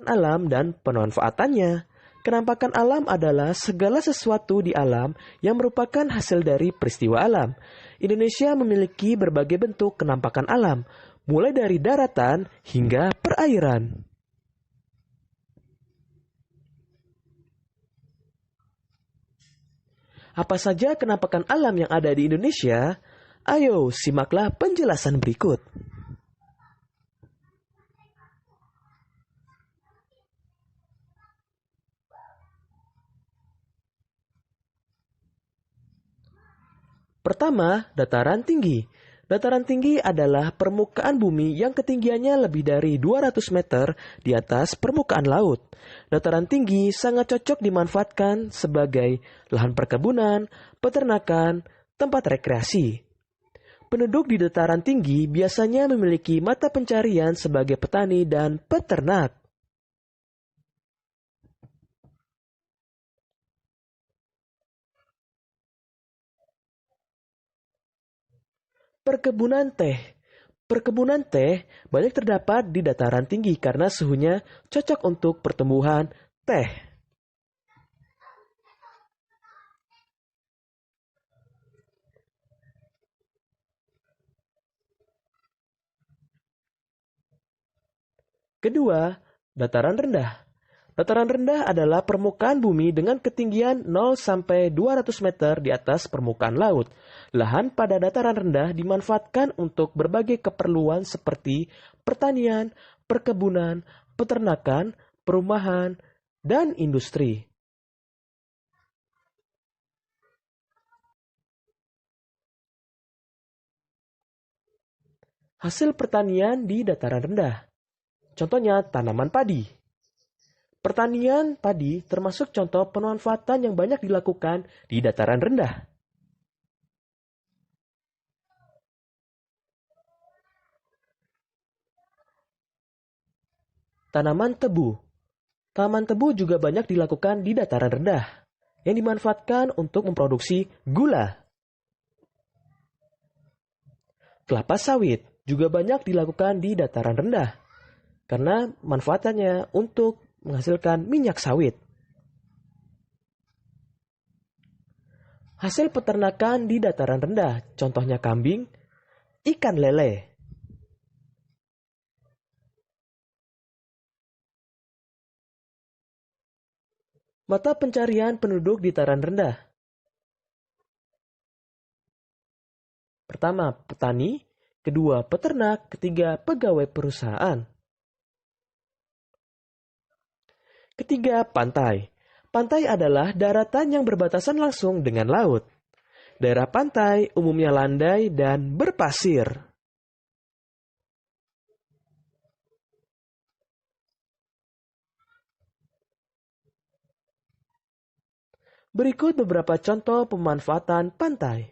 Alam dan pemanfaatannya. Kenampakan alam adalah segala sesuatu di alam yang merupakan hasil dari peristiwa alam. Indonesia memiliki berbagai bentuk kenampakan alam, mulai dari daratan hingga perairan. Apa saja kenampakan alam yang ada di Indonesia? Ayo, simaklah penjelasan berikut. Pertama, dataran tinggi. Dataran tinggi adalah permukaan bumi yang ketinggiannya lebih dari 200 meter di atas permukaan laut. Dataran tinggi sangat cocok dimanfaatkan sebagai lahan perkebunan, peternakan, tempat rekreasi. Penduduk di dataran tinggi biasanya memiliki mata pencarian sebagai petani dan peternak. Perkebunan teh. Perkebunan teh banyak terdapat di dataran tinggi karena suhunya cocok untuk pertumbuhan teh. Kedua, dataran rendah. Dataran rendah adalah permukaan bumi dengan ketinggian 0 sampai 200 meter di atas permukaan laut. Lahan pada dataran rendah dimanfaatkan untuk berbagai keperluan seperti pertanian, perkebunan, peternakan, perumahan, dan industri. Hasil pertanian di dataran rendah. Contohnya tanaman padi. Pertanian padi termasuk contoh pemanfaatan yang banyak dilakukan di dataran rendah. Tanaman tebu. Tanaman tebu juga banyak dilakukan di dataran rendah, yang dimanfaatkan untuk memproduksi gula. Kelapa sawit juga banyak dilakukan di dataran rendah, karena manfaatannya untuk menghasilkan minyak sawit. Hasil peternakan di dataran rendah, contohnya kambing, ikan lele. Mata pencarian penduduk di dataran rendah. Pertama, petani. Kedua, peternak. Ketiga, pegawai perusahaan. Ketiga, pantai. Pantai adalah daratan yang berbatasan langsung dengan laut. Daerah pantai umumnya landai dan berpasir. Berikut beberapa contoh pemanfaatan pantai.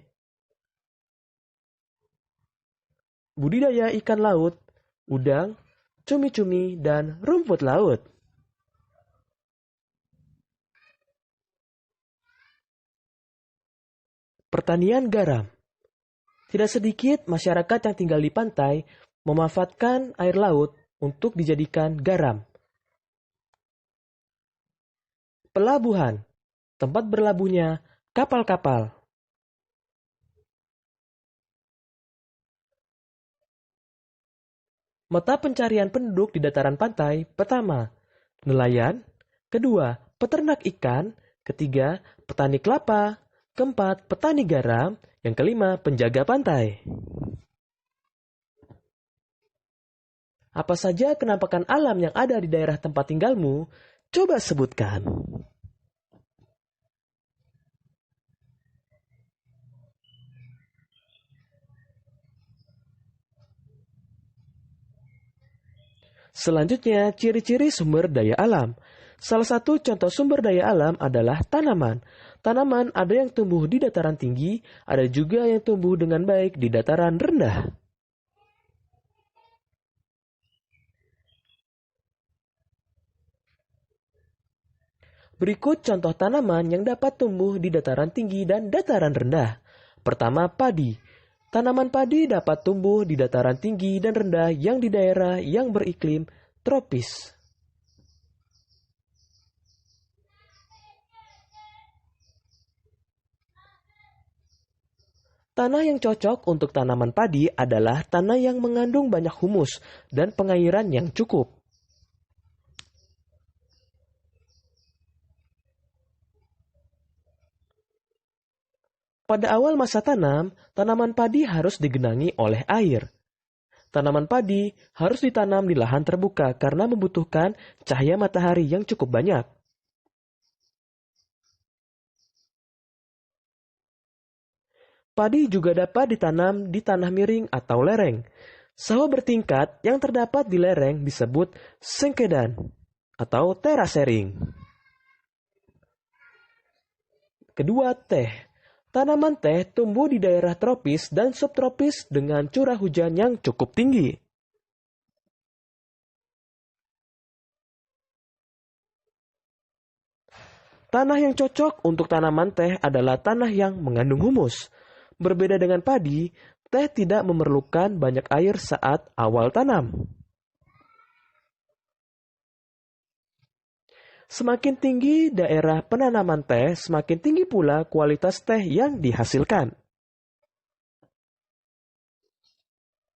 Budidaya ikan laut, udang, cumi-cumi, dan rumput laut. Pertanian garam. Tidak sedikit masyarakat yang tinggal di pantai memanfaatkan air laut untuk dijadikan garam. Pelabuhan, tempat berlabuhnya kapal-kapal. Mata pencarian penduduk di dataran pantai, pertama, nelayan, kedua, peternak ikan, ketiga, petani kelapa, keempat, petani garam, yang kelima, penjaga pantai. Apa saja kenampakan alam yang ada di daerah tempat tinggalmu? Coba sebutkan. Selanjutnya, ciri-ciri sumber daya alam. Salah satu contoh sumber daya alam adalah tanaman. Tanaman ada yang tumbuh di dataran tinggi, ada juga yang tumbuh dengan baik di dataran rendah. Berikut contoh tanaman yang dapat tumbuh di dataran tinggi dan dataran rendah. Pertama, padi. Tanaman padi dapat tumbuh di dataran tinggi dan rendah yang di daerah yang beriklim tropis. Tanah yang cocok untuk tanaman padi adalah tanah yang mengandung banyak humus dan pengairan yang cukup. Pada awal masa tanam, tanaman padi harus digenangi oleh air. Tanaman padi harus ditanam di lahan terbuka karena membutuhkan cahaya matahari yang cukup banyak. Padi juga dapat ditanam di tanah miring atau lereng. Sawah bertingkat yang terdapat di lereng disebut sengkedan atau terasering. Kedua, teh. Tanaman teh tumbuh di daerah tropis dan subtropis dengan curah hujan yang cukup tinggi. Tanah yang cocok untuk tanaman teh adalah tanah yang mengandung humus. Berbeda dengan padi, teh tidak memerlukan banyak air saat awal tanam. Semakin tinggi daerah penanaman teh, semakin tinggi pula kualitas teh yang dihasilkan.